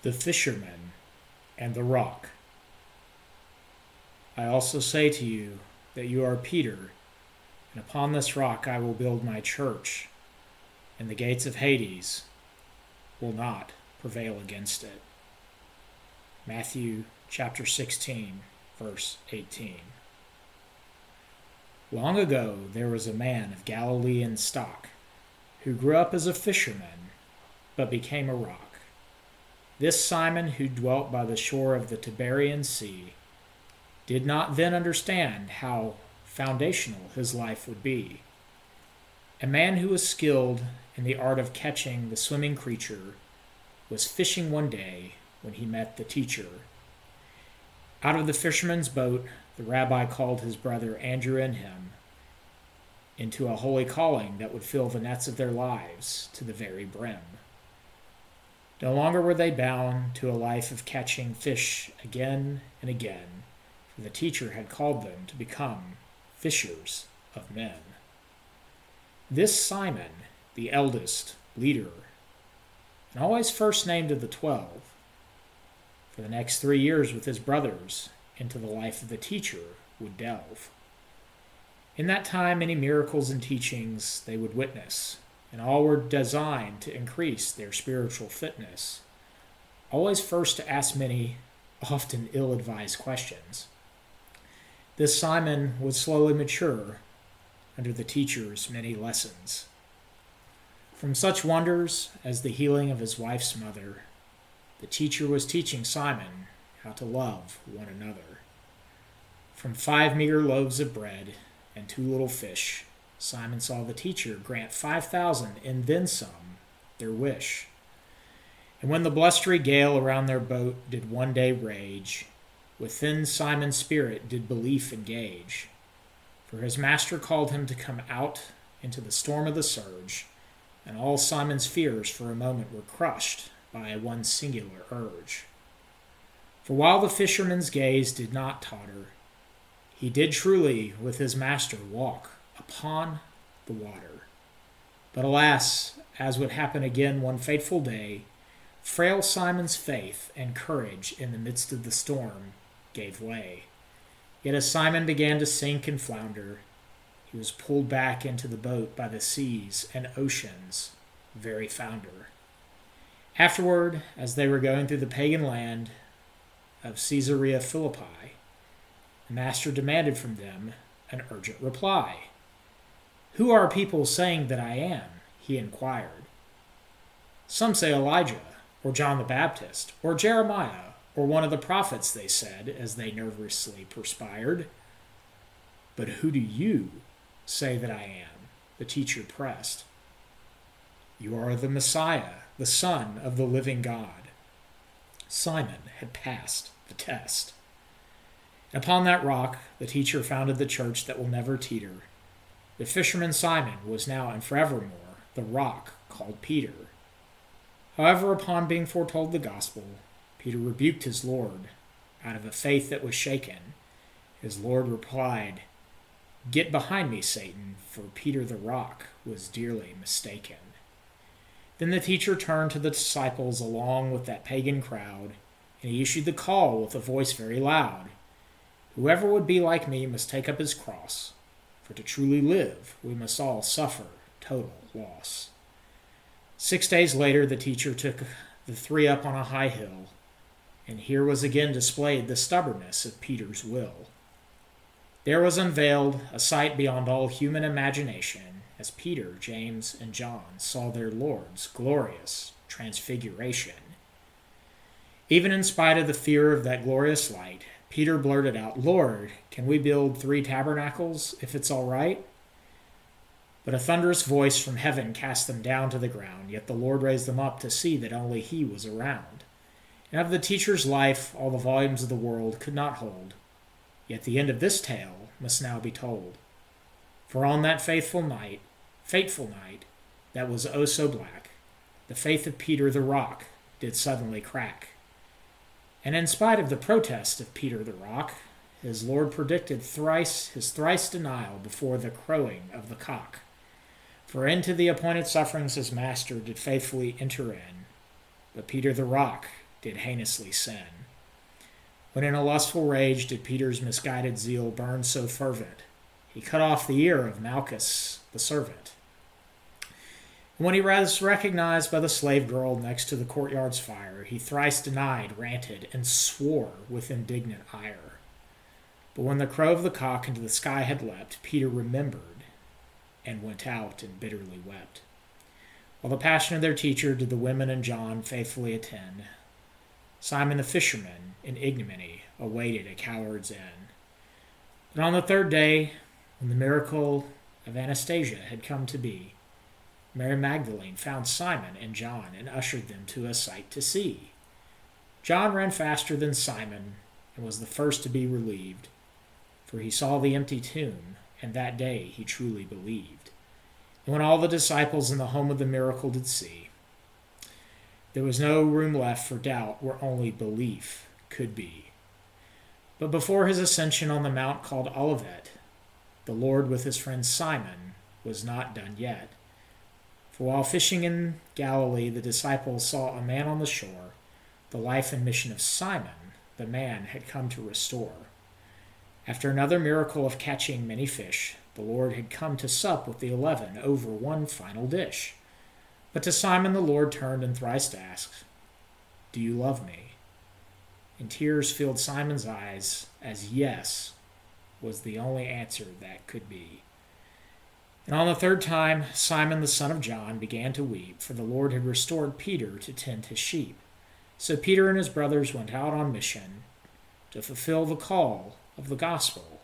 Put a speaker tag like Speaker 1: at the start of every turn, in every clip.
Speaker 1: The Fisherman and the Rock. I also say to you that you are Peter, and upon this rock I will build my church, and the gates of Hades will not prevail against it. Matthew chapter 16, verse 18. Long ago there was a man of Galilean stock who grew up as a fisherman, but became a rock. This Simon, who dwelt by the shore of the Tiberian Sea, did not then understand how foundational his life would be. A man who was skilled in the art of catching the swimming creature was fishing one day when he met the teacher. Out of the fisherman's boat, the rabbi called his brother Andrew and him into a holy calling that would fill the nets of their lives to the very brim. No longer were they bound to a life of catching fish again and again, for the teacher had called them to become fishers of men. This Simon, the eldest, leader, and always first named of the 12, for the next 3 years with his brothers into the life of the teacher would delve. In that time many miracles and teachings they would witness, and all were designed to increase their spiritual fitness, always first to ask many, often ill-advised questions. This Simon would slowly mature under the teacher's many lessons. From such wonders as the healing of his wife's mother, the teacher was teaching Simon how to love one another. From 5 meager loaves of bread and 2 little fish, Simon saw the teacher grant 5,000 and then some their wish. And when the blustery gale around their boat did one day rage, within Simon's spirit did belief engage. For his master called him to come out into the storm of the surge, and all Simon's fears for a moment were crushed by one singular urge. For while the fisherman's gaze did not totter, he did truly with his master walk upon the water. But alas, as would happen again one fateful day, frail Simon's faith and courage in the midst of the storm gave way. Yet as Simon began to sink and flounder, he was pulled back into the boat by the seas and ocean's very founder. Afterward, as they were going through the pagan land of Caesarea Philippi, the master demanded from them an urgent reply. "Who are people saying that I am?" he inquired. "Some say Elijah, or John the Baptist, or Jeremiah, or one of the prophets," they said, as they nervously perspired. "But who do you say that I am?" the teacher pressed. "You are the Messiah, the Son of the living God." Simon had passed the test. And upon that rock, the teacher founded the church that will never teeter. The fisherman Simon was now and forevermore the rock called Peter. However, upon being foretold the gospel, Peter rebuked his Lord out of a faith that was shaken. His Lord replied, "Get behind me, Satan, for Peter the rock was dearly mistaken." Then the teacher turned to the disciples along with that pagan crowd, and he issued the call with a voice very loud. "Whoever would be like me must take up his cross, for to truly live we must all suffer total loss." 6 days later the teacher took the 3 up on a high hill, and here was again displayed the stubbornness of Peter's will. There was unveiled a sight beyond all human imagination as Peter, James, and John saw their Lord's glorious transfiguration. Even in spite of the fear of that glorious light, Peter blurted out, "Lord, can we build 3 tabernacles, if it's all right?" But a thunderous voice from heaven cast them down to the ground, yet the Lord raised them up to see that only he was around. And of the teacher's life all the volumes of the world could not hold, yet the end of this tale must now be told. For on that fateful night, that was oh so black, the faith of Peter the rock did suddenly crack. And in spite of the protest of Peter the rock, his Lord predicted his thrice denial before the crowing of the cock. For into the appointed sufferings his master did faithfully enter in, but Peter the rock did heinously sin. When in a lustful rage did Peter's misguided zeal burn so fervent, he cut off the ear of Malchus the servant. And when he was recognized by the slave girl next to the courtyard's fire, he thrice denied, ranted, and swore with indignant ire. But when the crow of the cock into the sky had leapt, Peter remembered and went out and bitterly wept. While the passion of their teacher did the women and John faithfully attend, Simon the fisherman in ignominy awaited a coward's end. But on the third day, when the miracle of Anastasia had come to be, Mary Magdalene found Simon and John and ushered them to a sight to see. John ran faster than Simon and was the first to be relieved, for he saw the empty tomb, and that day he truly believed. And when all the disciples in the home of the miracle did see, there was no room left for doubt where only belief could be. But before his ascension on the mount called Olivet, the Lord with his friend Simon was not done yet. For while fishing in Galilee, the disciples saw a man on the shore. The life and mission of Simon, the man, had come to restore. After another miracle of catching many fish, the Lord had come to sup with the 11 over one final dish. But to Simon the Lord turned and thrice asked, "Do you love me?" And tears filled Simon's eyes, as yes was the only answer that could be. And on the third time, Simon the son of John began to weep, for the Lord had restored Peter to tend his sheep. So Peter and his brothers went out on mission to fulfill the call of the gospel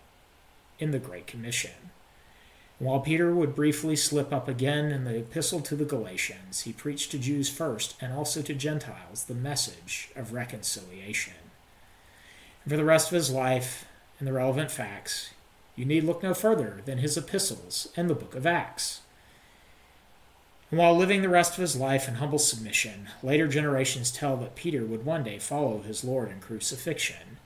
Speaker 1: in the Great Commission. And while Peter would briefly slip up again in the epistle to the Galatians, he preached to Jews first and also to Gentiles the message of reconciliation. And for the rest of his life and the relevant facts, you need look no further than his epistles and the book of Acts. And while living the rest of his life in humble submission, later generations tell that Peter would one day follow his Lord in crucifixion.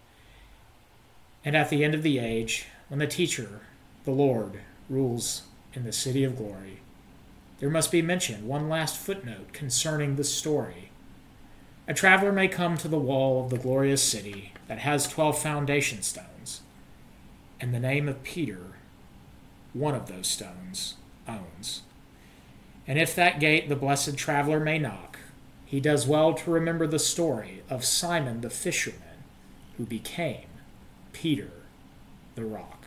Speaker 1: And at the end of the age, when the teacher, the Lord, rules in the city of glory, there must be mentioned one last footnote concerning the story. A traveler may come to the wall of the glorious city that has 12 foundation stones, and the name of Peter, one of those stones, owns. And if that gate the blessed traveler may knock, he does well to remember the story of Simon the fisherman, who became Peter the rock.